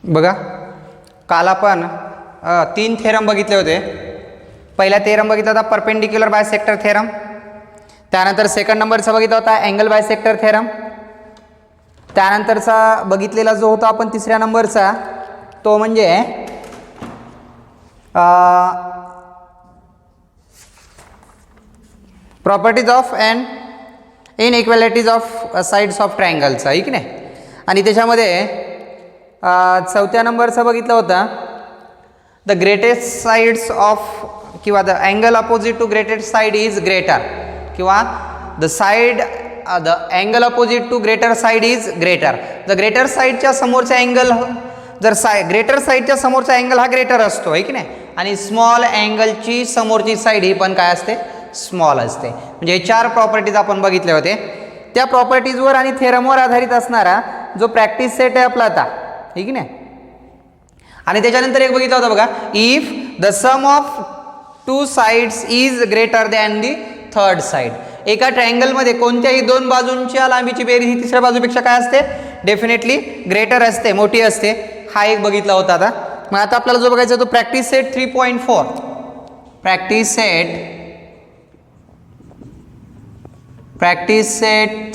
बघा, काल आपण 3 थेरम बघितले होते. पहिला थेरम बघितला होता परपेंडिक्युलर बायसेक्टर थेरम. त्यानंतर सेकंड नंबरचा बघितला होता अँगल बायसेक्टर थेरम. त्यानंतरचा बघितलेला जो होता आपण तिसऱ्या नंबरचा तो म्हणजे properties of and inequalities of sides of ट्रायंगलचा, आहे की नाही. आणि त्याच्यामध्ये चौथ्या नंबरचा बघितला होता द ग्रेटेस्ट साइड्स ऑफ किंवा the angle opposite to greatest side is greater किंवा the side the angle opposite to greater side is greater. The greater साइडच्या समोरचा अँगल जर ग्रेटर साइडच्या समोरचा अँगल हा ग्रेटर असतो, आहे की नाही. आणि स्मॉल अँगलची समोरची साइड ही पण काय असते, स्मॉल असते. म्हणजे 4 प्रॉपर्टीज आपण बघितले होते. त्या प्रॉपर्टीजवर आणि थेरमवर आधारित असणारा जो प्रॅक्टिस सेट आहे आपला आता, ठीक आहे. आणि त्याच्यानंतर एक बघितलं होतं बघा, if the sum of 2 sides is greater than the third side. एका ट्रायंगलमध्ये कोणत्याही 2 बाजूंच्या लांबीची बेरीज ही तिसऱ्या बाजूपेक्षा काय असते, डेफिनेटली ग्रेटर असते, मोठी असते. हा एक बघितला होता आता. मग आता आपल्याला जो बघायचा तो प्रॅक्टिस सेट 3.4. प्रॅक्टिस सेट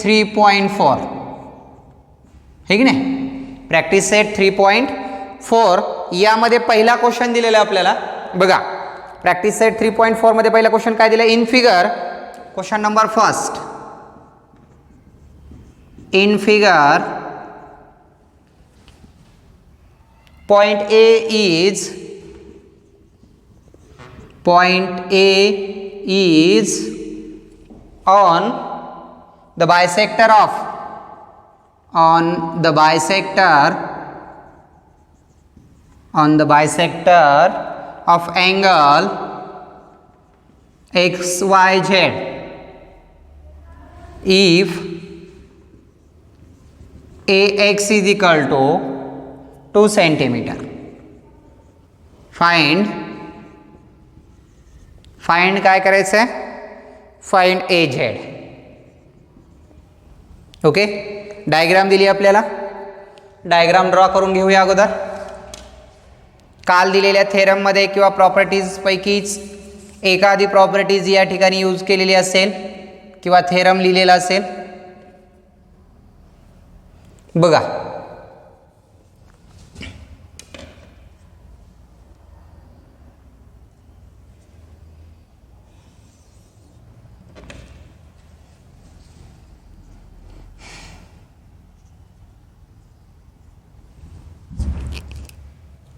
3.4, हे की नाही. प्रॅक्टिस सेट 3.4 यामध्ये पहिला क्वेश्चन दिलेला आहे आपल्याला. बघा, प्रॅक्टिस सेट 3.4 मध्ये पहिला क्वेश्चन काय दिला, in figure. Question number first, in figure point A is on the bisector of angle XYZ if AX is equal to 2 centimetre. Find काय करायचं आहे, फाइंड AZ. ओके, डायग्राम दिली आपल्याला. डायग्राम ड्रॉ करून घेऊया अगोदर. काल दिलेल्या थेरममध्ये किंवा प्रॉपर्टीज पैकीच एखादी प्रॉपर्टीज या ठिकाणी यूज केलेली असेल किंवा थेरम लिहिलेला असेल. बघा,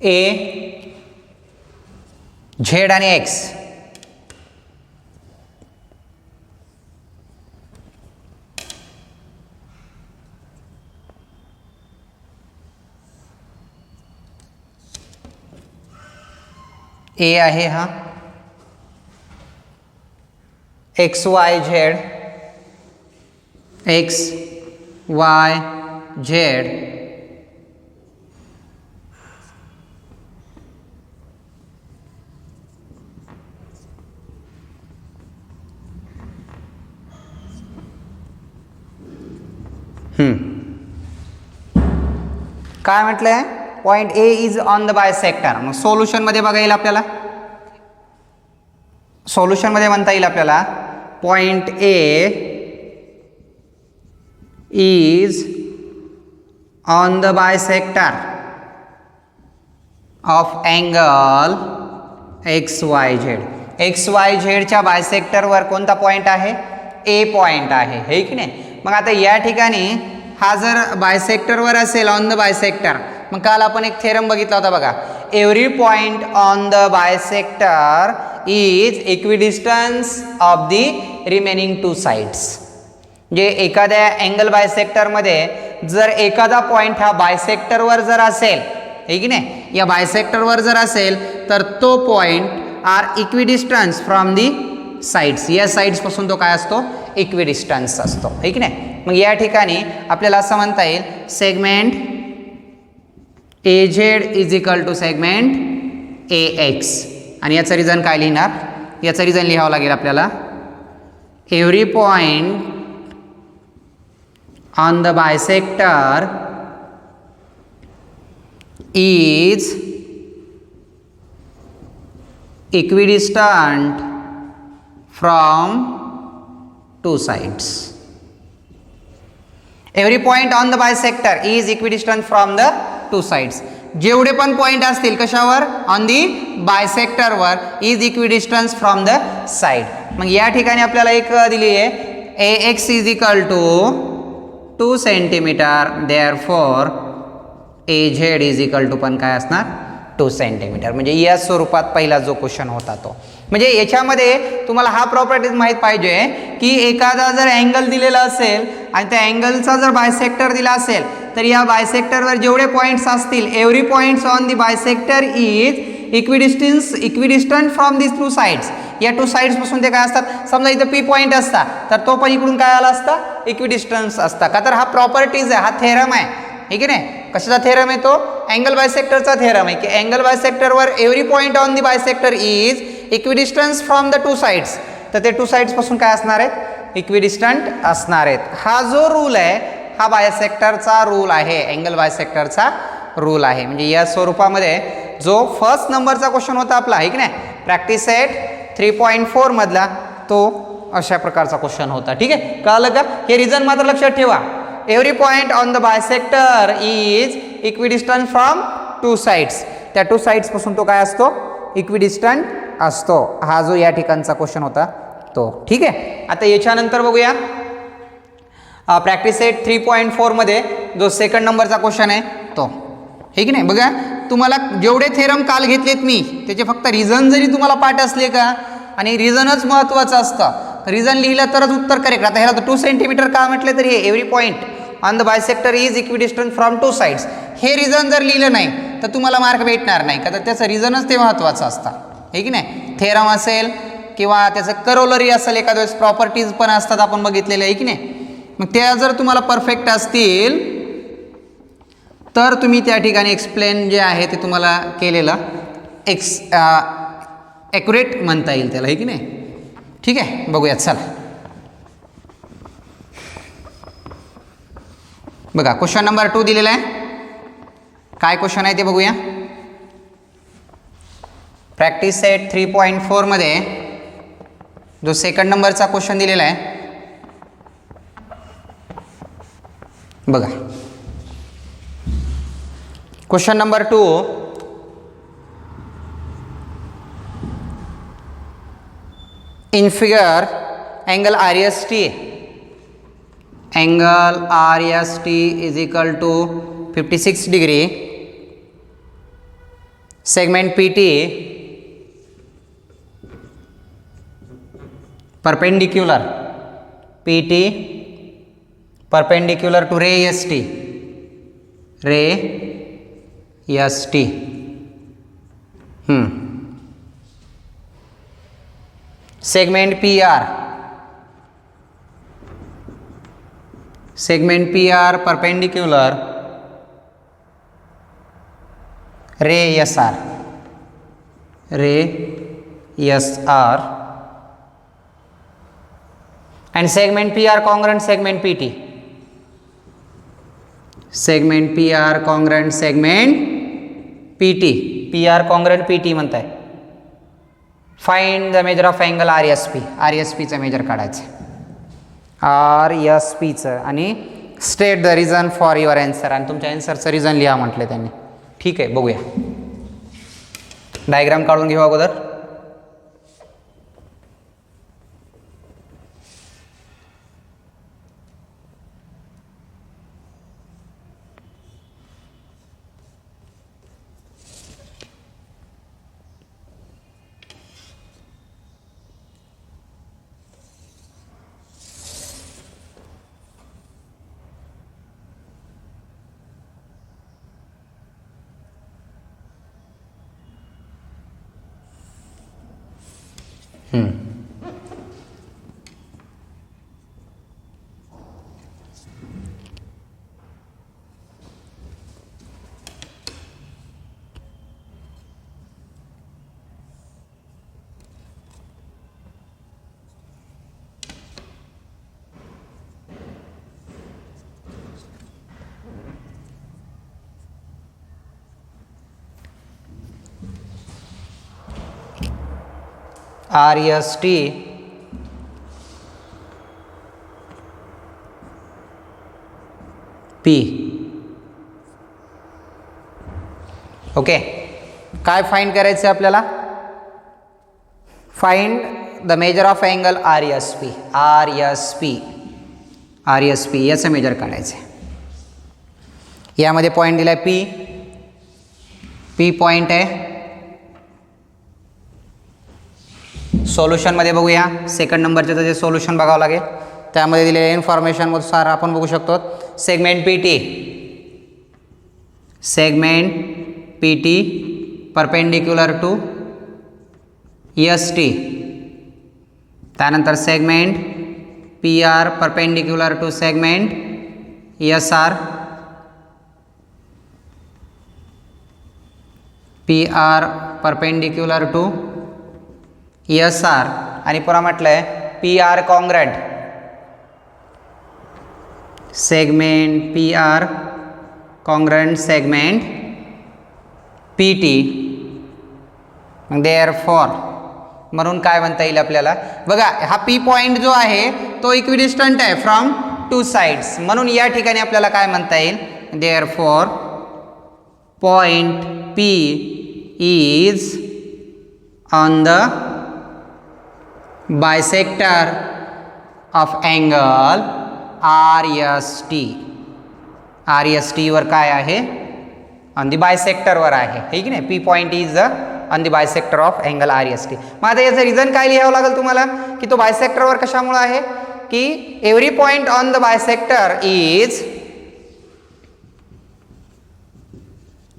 A, Z आणि X. A आहे हा, XYZ, काय म्हटलंय, point A is on the bisector. मग सोल्युशन मध्ये बघा येईल आपल्याला. सोल्युशन मध्ये म्हणता येईल आपल्याला, point A is on the bisector of angle XYZ. XYZ च्या बायसेक्टरवर कोणता पॉइंट आहे, A पॉइंट आहे, हे की नाही. मग आता या ठिकाणी हा जर बायसेक्टरवर असेल, ऑन द बायसेक्टर, मग काल आपण एक थेरम बघितला होता बघा, every point on the bisector is equidistance of the remaining 2 sides. जे एखाद्या अँगल बायसेक्टरमध्ये जर एखादा पॉइंट हा बायसेक्टरवर जर असेल, हे की नाही, या बायसेक्टरवर जर असेल तर तो point are equidistance from the sides. या साइड्स पासून तो काय असतो, इक्विडिस्टन्स असतो, है की नाही. मग या ठिकाणी आपल्याला असं म्हणता येईल, segment AZ is equal to segment AX. आणि याचं रिझन काय लिहिणार, याचं रिझन लिहावं लागेल आपल्याला, every point on the bisector is equidistant from two sides. Every point on the bisector is equidistant from the two sides. जेवढे पण पॉइंट असतील कशावर, ऑन दी बायसेक्टरवर, is equidistance from the side. मग या ठिकाणी आपल्याला एक दिली आहे AX is equal to 2 centimetre, therefore AZ is equal to पण काय असणार 2 सेंटीमीटर. म्हणजे या स्वरूपात पहिला जो क्वेश्चन होता तो. म्हणजे याच्यामध्ये तुम्हाला हा प्रॉपर्टीज माहीत पाहिजे की एखादा जर अँगल दिलेला असेल आणि त्या अँगलचा जर बायसेक्टर दिला असेल तर या बायसेक्टरवर जेवढे पॉईंट्स असतील, every points on the bisector is equidistant from this two sides. या टू साइड्स पासून ते काय असतात, समजा इथं P पॉईंट असता तर तो पण इकडून काय आला असता इक्विडिस्टन्स असता. का तर हा प्रॉपर्टीज आहे, हा थेरम आहे, ठीक आहे ना. कशाचा थेरम आहे तो, अँगल बायसेक्टरचा थेरम आहे की अँगल बायसेक्टरवर every point on the bisector is equidistance from the two sides. तर ते टू साइड्स पासून काय असणार आहेत, इक्विडिस्टंट असणार आहेत. हा जो रूल आहे हा बायसेक्टरचा रूल आहे, अँगल बायसेक्टरचा रूल आहे. म्हणजे या स्वरूपामध्ये जो फर्स्ट नंबरचा क्वेश्चन होता आपला, आहे की नाही, प्रॅक्टिस सेट 3.4 मधला, तो अशा प्रकारचा क्वेश्चन होता. ठीक आहे, कळलं का. हे रिझन मात्र लक्षात ठेवा, every point on the bisector is equidistant from two sides. त्या टू साइड्स पासून तो काय असतो, इक्विडिस्टंट असतो. हा जो या ठिकाणचा क्वेश्चन होता तो. ठीक आहे, आता याच्यानंतर बघूया प्रॅक्टिस सेट 3.4 मध्ये जो सेकंड नंबरचा क्वेश्चन आहे तो. हे की नाही, बघा तुम्हाला जेवढे थेरम काल घेतलेत मी त्याचे फक्त रिझन जरी तुम्हाला पाठ असले का, आणि रिझनच महत्त्वाचं असतं, रिझन लिहिलं तरच उत्तर करेक्ट. आता ह्याला 2 सेंटीमीटर का म्हटले तरी every point on the bisector is equidistant from two sides, हे रिझन जर लिहिलं नाही तर तुम्हाला मार्क भेटणार नाही. का तर त्याचं रिझनच ते महत्त्वाचं असतं, हे की नाही. थेरम असेल किंवा त्याचं करोलरी असेल, एखाद्या वेळेस प्रॉपर्टीज पण असतात आपण बघितलेले, आहे की नाही. मग त्या जर तुम्हाला परफेक्ट असतील तर तुम्ही त्या ठिकाणी एक्सप्लेन जे आहे ते तुम्हाला केलेलं ॲक्युरेट म्हणता येईल त्याला, आहे की नाही. ठीक आहे, बघूयात चला. बघा क्वेश्चन नंबर 2 दिलेला आहे. काय क्वेश्चन आहे ते बघूया. प्रॅक्टिस सेट 3.4 मध्ये जो सेकंड नंबरचा क्वेश्चन दिलेला आहे बघा. Question number 2, in figure angle RST is equal to 56 degree, segment PT perpendicular to ray ST. Segment PR perpendicular ray SR, and segment PR congruent segment PT. segment PR congruent segment PT, PR congruent PT म्हणताय. Find the measure of angle RSPचं measure काढायचं, RSPचं, आणि state the reason for your answer, आणि तुमच्या अँसरचं reason लिहा म्हटलं त्यांनी. ठीक आहे, बघूया. डायग्राम काढून घेऊ अगोदर. RST P. ओके, काय फाइंड करायचं आहे आपल्याला? Find the measure of angle RSP. RSP याचं मेजर काढायचं आहे. यामध्ये पॉईंट दिला आहे P पॉईंट आहे. सोल्युशनमध्ये बघूया, सेकंड नंबरचं जे सोल्युशन बघावं लागेल त्यामध्ये दिलेल्या इन्फॉर्मेशननुसार आपण बघू शकतो segment PT perpendicular to ST. त्यानंतर segment PR perpendicular to segment SR. PR perpendicular to SR आणि पुन्हा म्हटलं आहे PR congruent. Segment PR congruent segment PT. Therefore म्हणून काय म्हणता येईल आपल्याला? बघा, हा P पॉईंट जो आहे तो इक्विडिस्टंट आहे फ्रॉम टू साइड्स, म्हणून या ठिकाणी आपल्याला काय म्हणता येईल? Therefore point P is on the bisector of angle RST वर काय आहे? ऑन द बायसेक्टरवर आहे, हे की नाही? P point is on the bisector of angle RST. मग आता याचं रिझन काय लिहावं लागेल तुम्हाला की तो बायसेक्टरवर कशामुळे आहे? की every point on the bisector is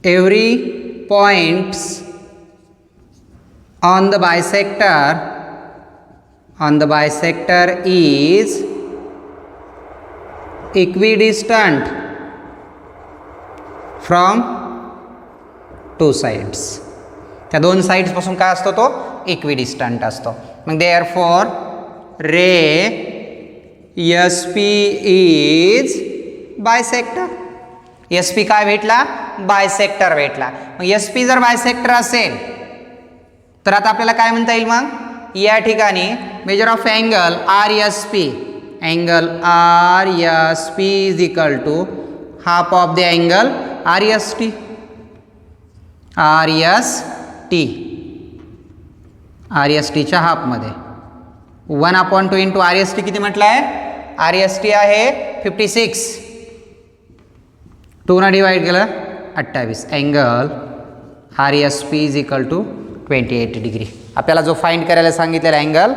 every points on the bisector is equidistant from two sides. त्या दोन साइड्स पासून काय असतो? तो इक्विडिस्टंट असतो. मग therefore ray SP is bisector. SP काय भेटला? बायसेक्टर भेटला. मग SP जर बायसेक्टर असेल तर आता आपल्याला काय म्हणता येईल? मग या ठिकाणी measure of angle RSP is equal to half of the angle RST. RSTच्या हाफमध्ये 1/2 इंटू RST किती म्हटलं आहे? RST आहे 56. 2 ने डिवाइड केलं 28. Angle RSP is equal to 28 degree. आपल्याला जो फाइंड करायला सांगितलेला अँगल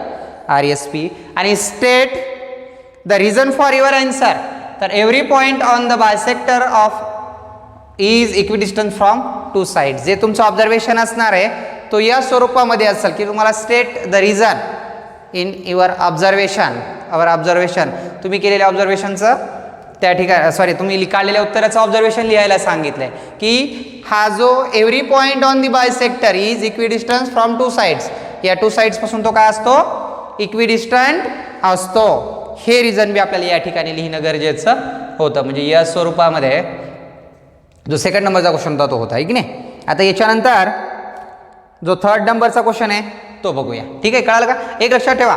RSP. आणि state the reason for your answer. तर every point on the bisector of is equidistant from two side. जे तुमचं ऑब्झर्वेशन असणार आहे तो या स्वरूपामध्ये असेल की तुम्हाला state the reason in your observation. तुम्ही केलेल्या ऑब्झर्वेशनचं त्या ठिकाणी तुम्ही काढलेल्या उत्तराचं ऑब्झर्वेशन लिहायला सांगितलंय की हा जो every point on the bisector is equidistance from two sides. या टू साइड्स पासून तो काय असतो? इक्विडिस्टंट असतो. हे रिझन बी आपल्याला या ठिकाणी लिहिणं गरजेचं होतं. म्हणजे या स्वरूपामध्ये जो सेकंड नंबरचा क्वेश्चन होता तो होता, आहे की नाही? आता याच्यानंतर जो थर्ड नंबरचा क्वेश्चन आहे तो बघूया. ठीक आहे, कळालं का? एक लक्षात ठेवा,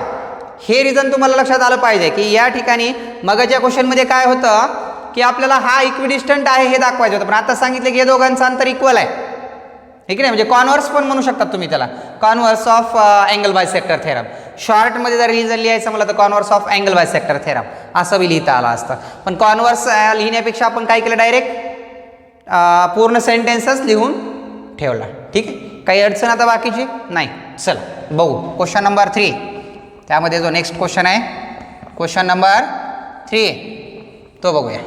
हे रिझन तुम्हाला लक्षात आलं पाहिजे की या ठिकाणी मगाच्या क्वेश्चनमध्ये काय होतं की आपल्याला हा इक्विडिस्टंट आहे हे दाखवायचं होतं, पण आता सांगितलं की हे दोघांचं अंतर इक्वल आहे, ठीक आहे? म्हणजे कॉन्व्हर्स पण म्हणू शकतात तुम्ही त्याला, converse of angle bisector theorem. शॉर्टमध्ये जर रिझन लिहायचं म्हटलं तर converse of angle bisector theorem असं बी लिहिता आलं असतं. पण कॉन्व्हर्स लिहिण्यापेक्षा आपण काय केलं? डायरेक्ट पूर्ण सेंटेन्सच लिहून ठेवला. ठीक आहे, काही अडचण आता बाकीची नाही. चल बघू क्वेश्चन नंबर 3. त्यामध्ये जो नेक्स्ट क्वेश्चन आहे क्वेश्चन नंबर 3 तो बघूया.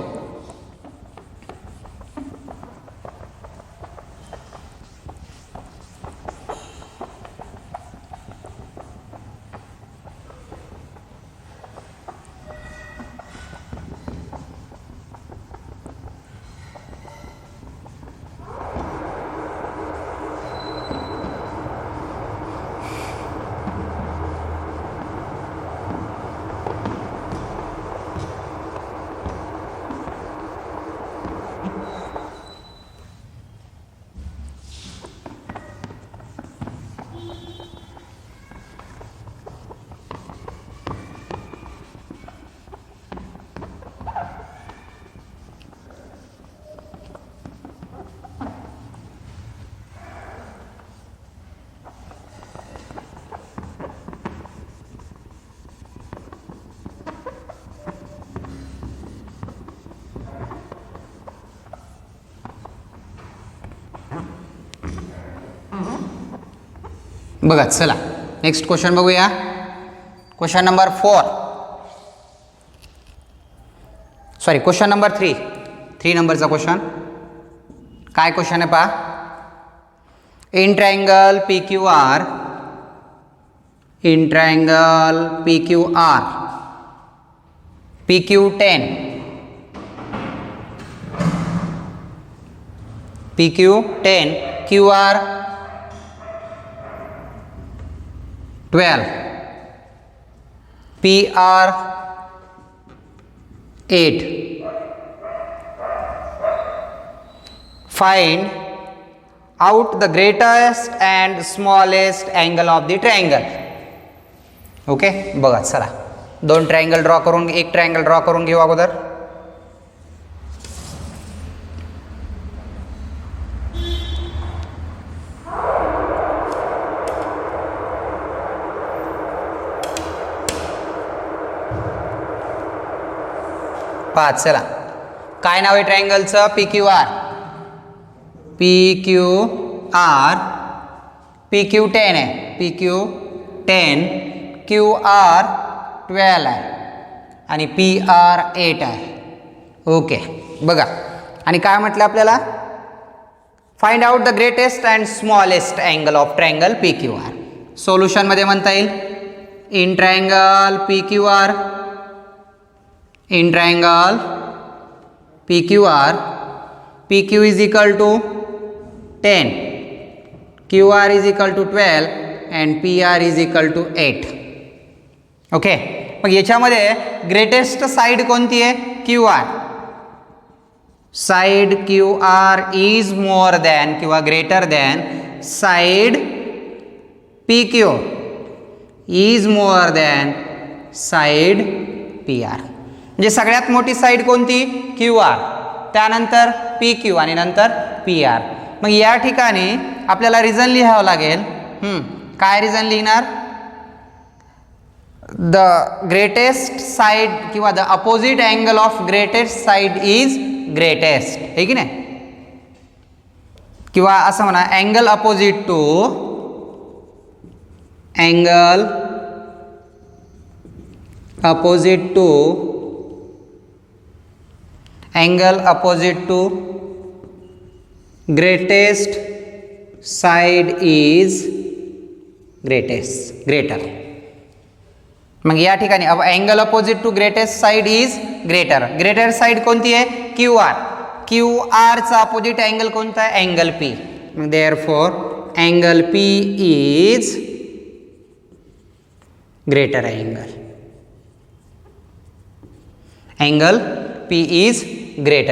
बघा चला नेक्स्ट क्वेश्चन बघूया. Question number 4 sorry question number 3 नंबरचा क्वेश्चन. काय क्वेश्चन आहे पहा. In triangle P Q R PQ10 QR 12 PR 8. Find out the greatest and smallest angle of the triangle. Okay बघा चला दोन ट्रायंगल ड्रॉ करून एक ट्रायंगल ड्रॉ करून घेऊ अगोदर. पहा चला काय नाव आहे ट्रायंगलचं. PQR PQ10 आहे. PQ10 QR 12 आहे आणि PR 8 आहे. ओके बघा आणि काय म्हटलं आपल्याला. Find out the greatest and smallest angle of triangle PQR. सोल्युशनमध्ये म्हणता येईल in triangle PQR PQ is equal to 10, QR is equal to 12 and PR is equal to 8. Okay मग याच्यामध्ये ग्रेटेस्ट साइड कोणती आहे. QR. Side QR is more than किंवा greater than side PQ is more than side PR. म्हणजे सगळ्यात मोठी side कोणती QR, त्यानंतर PQ आणि नंतर PR. मग या ठिकाणी आपल्याला रिझन लिहावं लागेल. काय रिझन लिहिणार. द ग्रेटेस्ट साइड किंवा the opposite angle of greatest side is greatest आहे की नाही. किंवा असं म्हणा angle opposite to greatest side is greater. मग या ठिकाणी angle opposite to greatest side is greater side कोणती आहे QR चा अपोजिट अँगल कोणता आहे अँगल P. मग therefore angle P is greater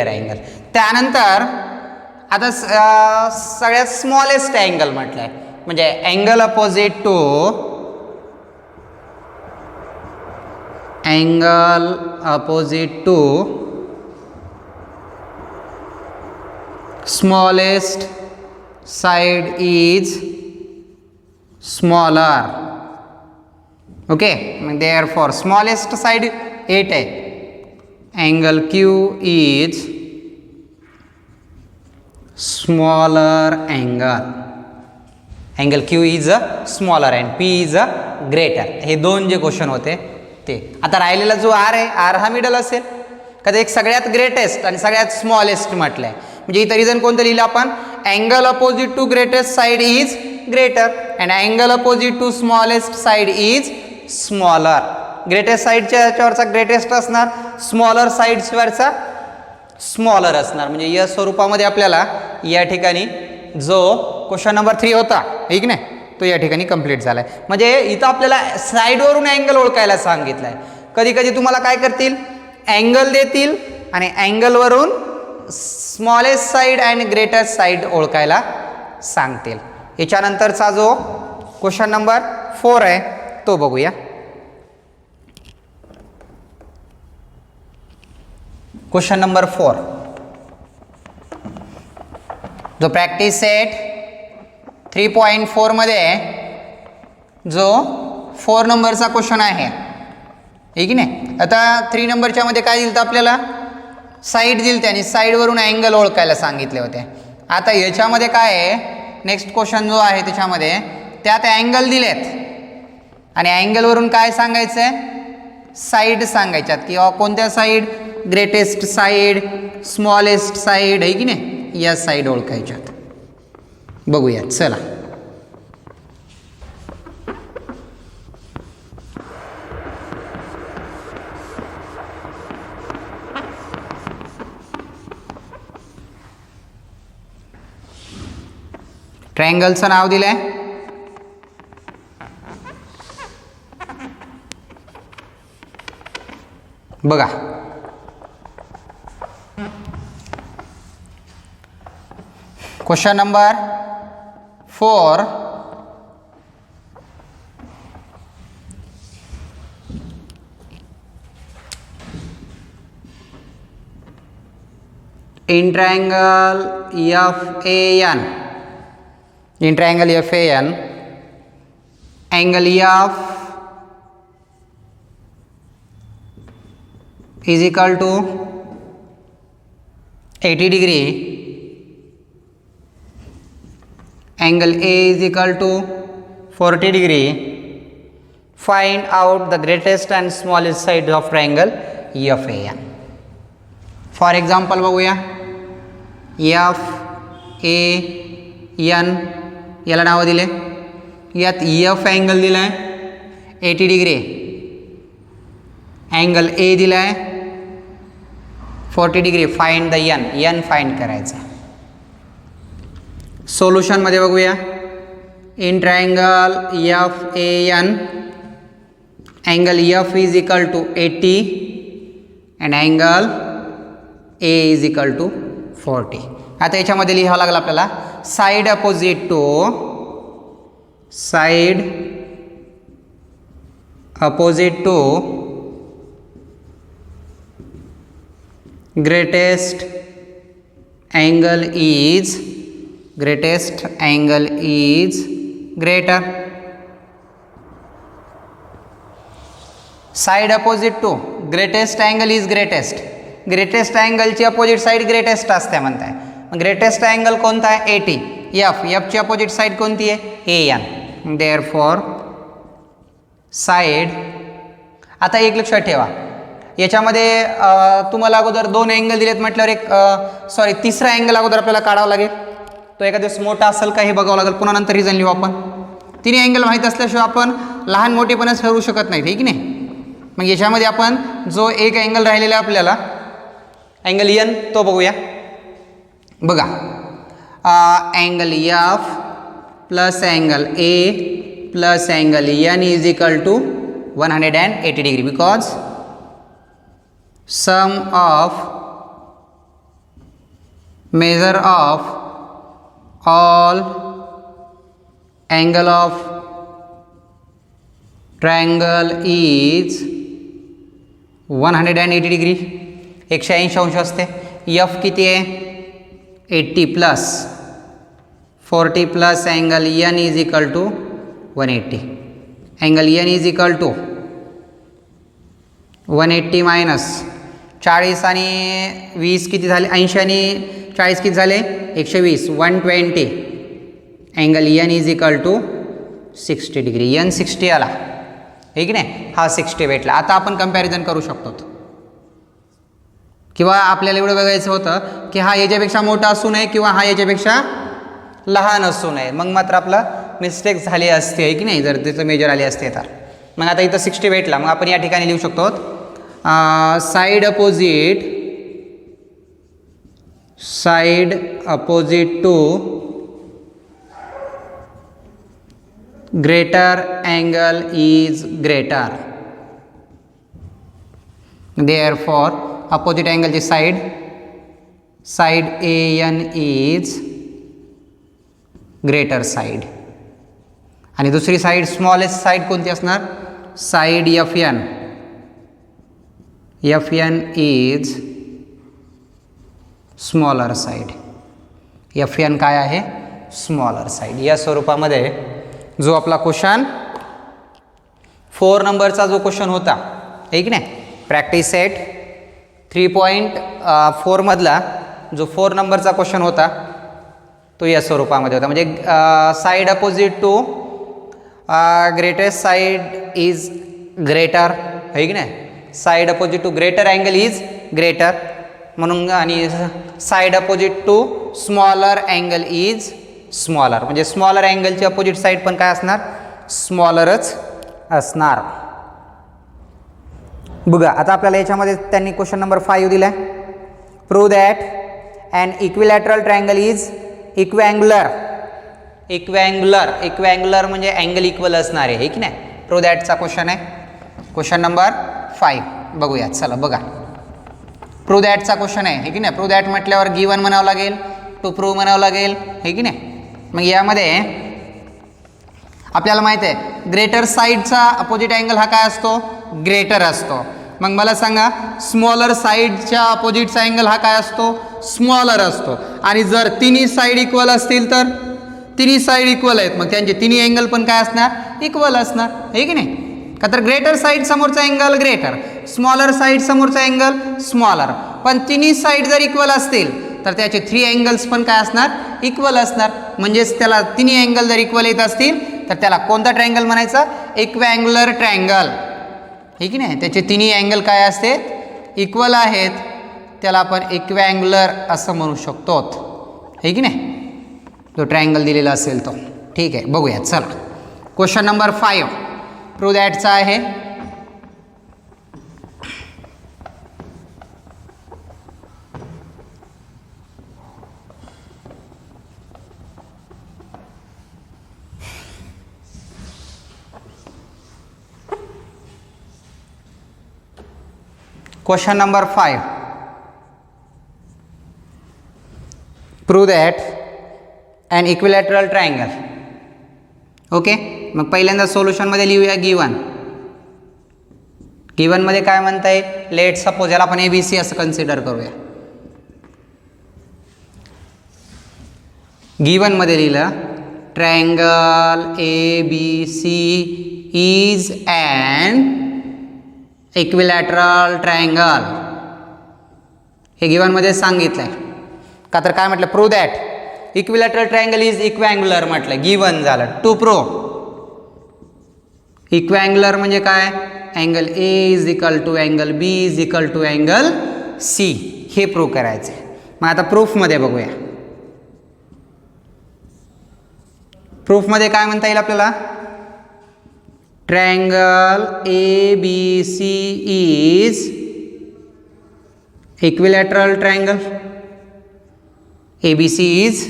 angle. त्यानंतर आता सगळ्यात स्मॉलेस्ट अँगल म्हटलंय म्हणजे angle opposite to smallest side is smaller. Okay मग देअरफॉर स्मॉलेस्ट साइड 8 आहे. Angle Q is smaller angle Q is a smaller and P is a greater. हे दोन जे क्वेश्चन होते ते. आता राहिलेला जो R आहे R हा मिडल असेल कधी एक सगळ्यात ग्रेटेस्ट आणि सगळ्यात स्मॉलेस्ट म्हटलंय. म्हणजे इथं रिझन कोणतं लिहिलं आपण angle opposite to greatest side is greater and angle opposite to smallest side is smaller. Greatest साइडच्या याच्यावरचा ग्रेटेस्ट असणार, स्मॉलर साइड्सवरचा स्मॉलर असणार. म्हणजे या स्वरूपामध्ये आपल्याला या ठिकाणी जो क्वेश्चन नंबर 3 होता ठीक नाही तो या ठिकाणी कंप्लीट झाला आहे. म्हणजे इथं आपल्याला साईडवरून अँगल ओळखायला सांगितलं आहे. कधी कधी तुम्हाला काय करतील अँगल देतील आणि अँगलवरून smallest side and greatest side ओळखायला सांगतील. याच्यानंतरचा जो क्वेश्चन नंबर 4 आहे तो बघूया. क्वेश्चन नंबर 4 जो प्रॅक्टिस सेट 3.4 मध्ये जो 4 नंबरचा क्वेश्चन आहे ठीक नाही. आता 3 नंबरच्या मध्ये काय दिलं आपल्याला साईड दिलते आणि साईडवरून अँगल ओळखायला सांगितले होते. आता याच्यामध्ये काय आहे नेक्स्ट क्वेश्चन जो आहे त्याच्यामध्ये त्यात अँगल दिलेत आणि अँगलवरून काय सांगायचं आहे, साईड सांगायच्यात किंवा कोणत्या side, greatest side, smallest side आहे की नाही, या साईड ओळखायच्यात. बघूयात चला. ट्रायंगलचं नाव दिलंय बघा. Question number 4. In triangle FAN, in triangle FAN, angle EF is equal to 80 degree, angle A is equal to 40 degree. Find out the greatest and smallest side of triangle FAN. For example बघूया, FAN याला नाव दिले, यात F angle दिला आहे 80 degree, angle A दिला आहे 40 degree. Find the n find करायचा. सोल्युशनमध्ये बघूया. In triangle FAN angle F is equal to 80 and angle A is equal to 40. आता याच्यामध्ये लिहावं लागलं आपल्याला side opposite to greatest angle is greater. Side opposite to greatest angle is greatest. Greatest अँगलची opposite side greatest असते म्हणताय. मग greatest angle कोणता आहे 80. एफची अपोजिट साईड कोणती आहे AN. Therefore side. आता एक लक्षात ठेवा, याच्यामध्ये तुम्हाला अगोदर 2 अँगल दिलेत म्हटल्यावर तिसरा अँगल अगोदर आपल्याला काढावा लागेल. तो एखाद्या दिवस मोठा असेल का हे बघावं लागेल, पुन्हा नंतर रिझन लिहू आपण. तिन्ही अँगल माहीत असल्याशिवाय आपण लहान मोठेपणच ठरवू शकत नाही, ठीक नाही. मग याच्यामध्ये आपण जो एक अँगल राहिलेला आहे आपल्याला अँगल N तो बघूया. बघा, angle F plus angle A plus angle N is equal to 180 degree, because sum of measure of all angle of triangle is 180 degree. 180 अंश असते. F किती आहे 80 plus 40 plus angle N is equal to 180. Angle N is equal to 180 minus 40 आणि 20 किती झाले, 80 आणि 40 किती झाले 120, 120. Angle N is equal to 60 degree. N 60 आला, ठीक नाही, हा 60 भेटला. आता आपण कंपॅरिझन करू शकतो, किंवा आपल्याला एवढं बघायचं होतं की हा याच्यापेक्षा मोठा असू नये किंवा हा याच्यापेक्षा लहान असू नये, मग मात्र आपला मिस्टेक झाली असते, आहे की नाही, जर त्याचं मेजर आले असते तर. मग आता इथं 60 भेटला, मग आपण या ठिकाणी लिहू शकतो side opposite to greater angle is greater. Therefore opposite अँगलची side AN is greater side. आणि दुसरी साईड स्मॉलेस्ट साईड कोणती असणार, side FN is smaller side. FN काय आहे, स्मॉलर साईड. या स्वरूपामध्ये जो आपला क्वेश्चन 4 नंबरचा जो क्वेश्चन होता, आहे की नाही, प्रॅक्टिस सेट 3.4 मधला जो 4 नंबरचा क्वेश्चन होता तो या स्वरूपामध्ये होता. म्हणजे side opposite to greatest side is greater, आहे की नाही, side opposite to greater angle is greater म्हणून, आणि side opposite to smaller angle is smaller, म्हणजे स्मॉलर अँगलची अपोजिट साईड पण काय असणार, स्मॉलरच असणार. बघा आता आपल्याला याच्यामध्ये त्यांनी क्वेश्चन नंबर 5 दिला आहे. Prove that and equilateral triangle is equiangular. Equiangular म्हणजे अँगल इक्वल असणार आहे की नाही. प्रूव्ह दॅटचा क्वेश्चन आहे, क्वेश्चन नंबर 5. बघूयात, चला बघा. प्रूव्ह दॅटचा क्वेश्चन आहे की नाही. प्रूव्ह दॅट म्हटल्यावर गिवन म्हणावं लागेल, टू प्रूव्ह म्हणावं लागेल, हे की नाही. मग यामध्ये आपल्याला माहिती आहे ग्रेटर साईडचा अपोजिट अँगल हा काय असतो, ग्रेटर असतो. मग मला सांगा स्मॉलर साईडच्या अपोजिटचा अँगल हा काय असतो, स्मॉलर असतो. आणि जर तिन्ही साईड इक्वल असतील तर, तिन्ही साईड इक्वल आहेत मग त्यांचे तिन्ही अँगल पण काय असणार, इक्वल असणार, हे की नाही. का तर ग्रेटर साईड समोरचा अँगल ग्रेटर, स्मॉलर साईड समोरचा अँगल स्मॉलर. पण तिन्ही साईड जर इक्वल असतील तर त्याचे 3 अँगल्स पण काय असणार, इक्वल असणार. म्हणजेच त्याला तिन्ही अँगल जर इक्वल येत असतील तर त्याला कोणता ट्रायंगल म्हणायचा, इक्वँग्युलर ट्रायंगल, हे की नाही. त्याचे तिन्ही अँगल काय असते, इक्वल आहेत, त्याला आपण इक्वँग्युलर असं म्हणू शकतो, हे की नाही. जो ट्रायंगल दिलेला असेल तो. ठीक आहे, बघूयात चला. क्वेश्चन नंबर 5 प्रूव्ह दॅटचा आहे. Question number 5. Prove that an equilateral triangle. Okay, मग पहिल्यांदा सोल्युशनमध्ये लिहूया गिवन. गिवनमध्ये काय म्हणताय, लेट सपोज याला आपण ABC असं कन्सिडर करूया. गिवनमध्ये लिहिलं triangle ABC is an equilateral triangle. हे गिवनमध्ये सांगितलं आहे. का तर काय म्हटलं, prove that equilateral triangle is equiangular म्हटलं, गिवन झालं. टू प्रूव्ह इक्वँग्युलर म्हणजे काय, angle A is equal to angle B is equal to angle C, हे प्रूव्ह करायचं आहे. मग आता प्रूफमध्ये बघूया. प्रूफमध्ये काय म्हणता येईल आपल्याला, triangle ABC is equilateral triangle. ABC is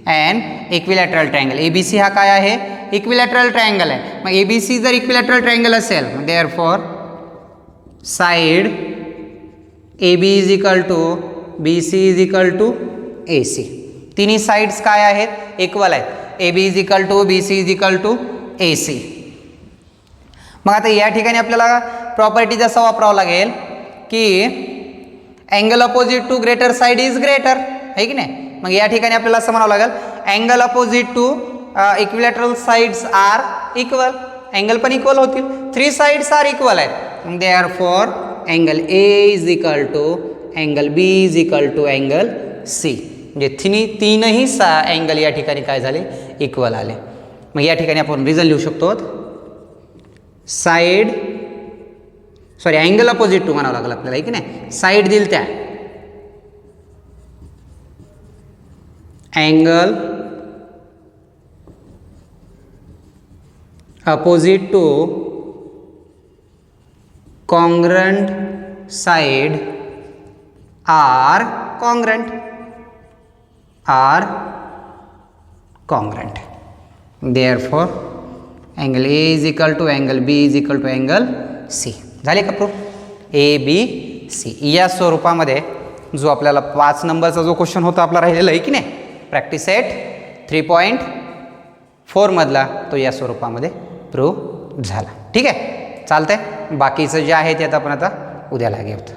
an equilateral triangle. ABC हा काय आहे, इक्विलॅटरल ट्रायंगल आहे. मग ABC जर इक्विलॅटरल ट्रायंगल असेल, therefore side AB is equal to BC is equal to AC. तिन्ही साइड्स काय आहेत, इक्वल आहेत. AB is equal to BC is equal to AC. मग आता या ठिकाणी आपल्याला प्रॉपर्टी असा वापरावं लागेल की angle opposite to greater side is greater, आहे की नाही. मग या ठिकाणी आपल्याला असं म्हणावं लागेल angle opposite to equilateral sides are equal. Angle पण इक्वल होतील, 3 साइड्स आर इक्वल आहेत. Therefore angle A is equal to angle B is equal to angle C. म्हणजे तीनही अँगल या ठिकाणी काय झाले, इक्वल आले. मग या ठिकाणी आपण रिझल्ट लिहू शकतो, साइड अँगल अपोजिट टू म्हणावं लागेल आपल्याला, आहे की नाही. साइड दिल त्या angle opposite to congruent side are congruent. Therefore angle A is equal to angle B is equal to angle C. झाले का प्रूफ, ABC. या स्वरूपामध्ये जो आपल्याला 5 नंबरचा जो क्वेश्चन होता आपला राहिलेला, आहे की नाही, प्रॅक्टिस सेट 3.4 मधला, तो या स्वरूपामध्ये प्रूव्ह झाला. ठीक आहे, चालतंय. बाकीचं जे आहे ते आता आपण उद्याला घेऊत.